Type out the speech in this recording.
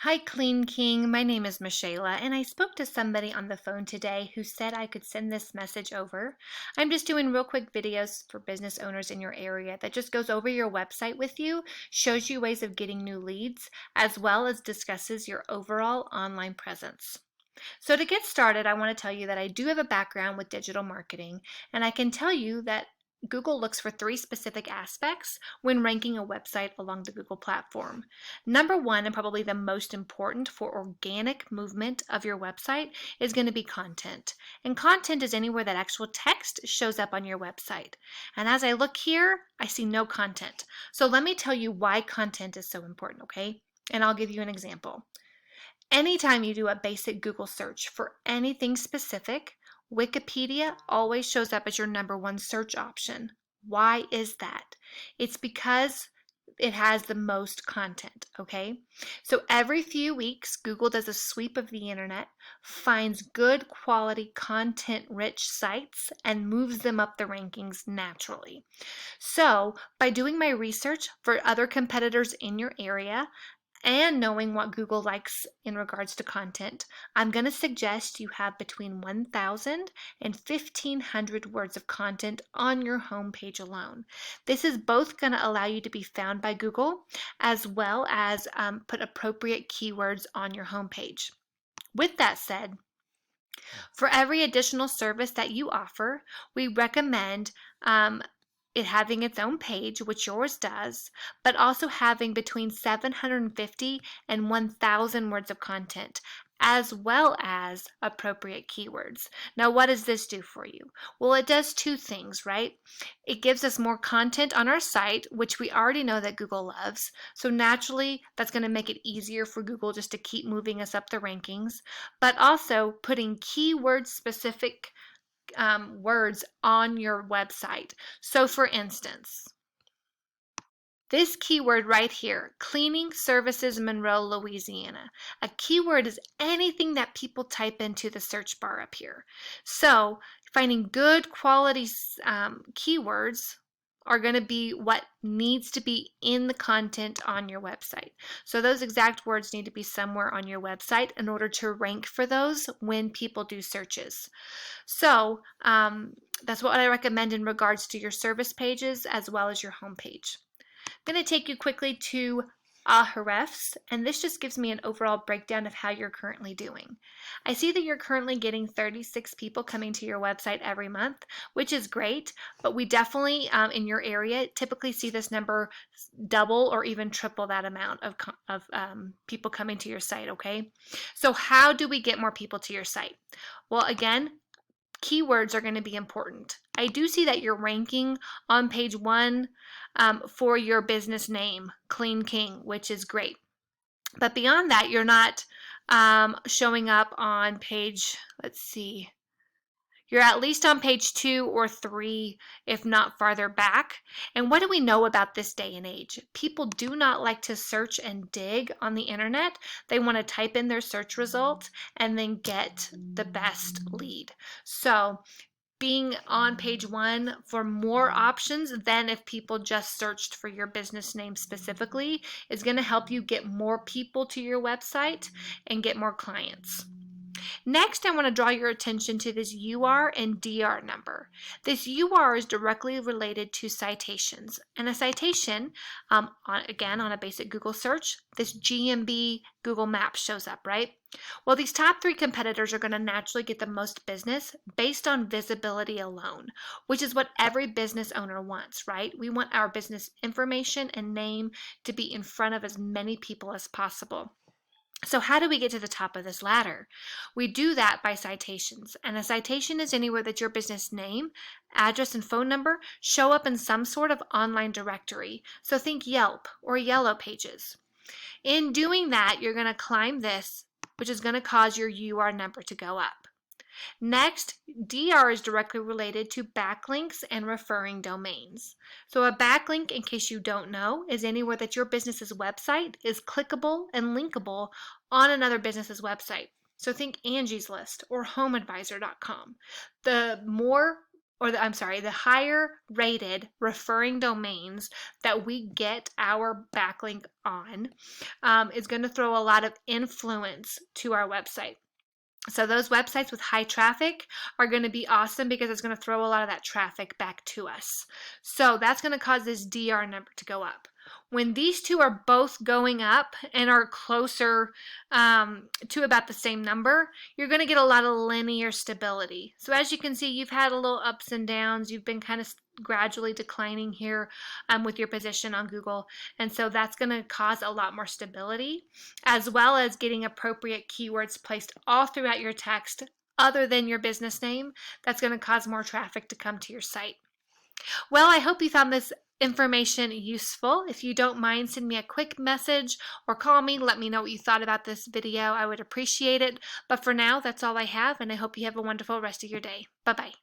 Hi, Clean King. My name is Michaela, and I spoke to somebody on the phone today who said I could send this message over. I'm just doing real quick videos for business owners in your area that just goes over your website with you, shows you ways of getting new leads, as well as discusses your overall online presence. So to get started, I want to tell you that I do have a background with digital marketing, and I can tell you that Google looks for three specific aspects when ranking a website along the Google platform. Number one, and probably the most important for organic movement of your website, is going to be content. And content is anywhere that actual text shows up on your website. And as I look here, I see no content. So let me tell you why content is so important, okay? And I'll give you an example. Anytime you do a basic Google search for anything specific, Wikipedia always shows up as your number one search option. Why is that? It's because it has the most content, okay? So every few weeks, Google does a sweep of the internet, finds good quality content rich sites, and moves them up the rankings naturally. So by doing my research for other competitors in your area, and knowing what Google likes in regards to content, I'm going to suggest you have between 1,000 and 1,500 words of content on your homepage alone. This is both going to allow you to be found by Google as well as put appropriate keywords on your homepage. With that said, for every additional service that you offer, we recommend it having its own page, which yours does, but also having between 750 and 1,000 words of content, as well as appropriate keywords. Now, what does this do for you? Well, it does two things, right? It gives us more content on our site, which we already know that Google loves. So naturally, that's going to make it easier for Google just to keep moving us up the rankings, but also putting keyword specific words on your website. So for instance, this keyword right here, cleaning services Monroe, Louisiana. A keyword is anything that people type into the search bar up here. So finding good quality keywords are going to be what needs to be in the content on your website. So those exact words need to be somewhere on your website in order to rank for those when people do searches. So that's what I recommend in regards to your service pages as well as your homepage. I'm going to take you quickly to Ahrefs, and this just gives me an overall breakdown of how you're currently doing. I see that you're currently getting 36 people coming to your website every month, which is great, but we definitely in your area typically see this number double or even triple that amount of people coming to your site, okay? So how do we get more people to your site? Well, again, keywords are going to be important. I do see that you're ranking on page one for your business name, Clean King, which is great. But beyond that, you're not showing up on page, let's see, you're at least on page 2 or 3, if not farther back. And what do we know about this day and age? People do not like to search and dig on the internet. They want to type in their search results and then get the best lead. So being on page 1 for more options than if people just searched for your business name specifically is going to help you get more people to your website and get more clients. Next, I want to draw your attention to this UR and DR number. This UR is directly related to citations. And a citation, again, on a basic Google search, this GMB Google Maps shows up, right? Well, these top 3 competitors are going to naturally get the most business based on visibility alone, which is what every business owner wants, right? We want our business information and name to be in front of as many people as possible. So how do we get to the top of this ladder? We do that by citations. And a citation is anywhere that your business name, address, and phone number show up in some sort of online directory. So think Yelp or Yellow Pages. In doing that, you're going to climb this, which is going to cause your UR number to go up. Next, DR is directly related to backlinks and referring domains. So a backlink, in case you don't know, is anywhere that your business's website is clickable and linkable on another business's website. So think Angie's List or HomeAdvisor.com. The more the higher rated referring domains that we get our backlink on, is going to throw a lot of influence to our website. So those websites with high traffic are going to be awesome because it's going to throw a lot of that traffic back to us. So that's going to cause this DR number to go up. When these two are both going up and are closer to about the same number, you're going to get a lot of linear stability. So as you can see, you've had a little ups and downs. You've been kind of gradually declining here with your position on Google. And so that's going to cause a lot more stability, as well as getting appropriate keywords placed all throughout your text other than your business name. That's going to cause more traffic to come to your site. Well, I hope you found this information useful. If you don't mind, send me a quick message or call me. Let me know what you thought about this video. I would appreciate it. But for now, that's all I have, and I hope you have a wonderful rest of your day. Bye-bye.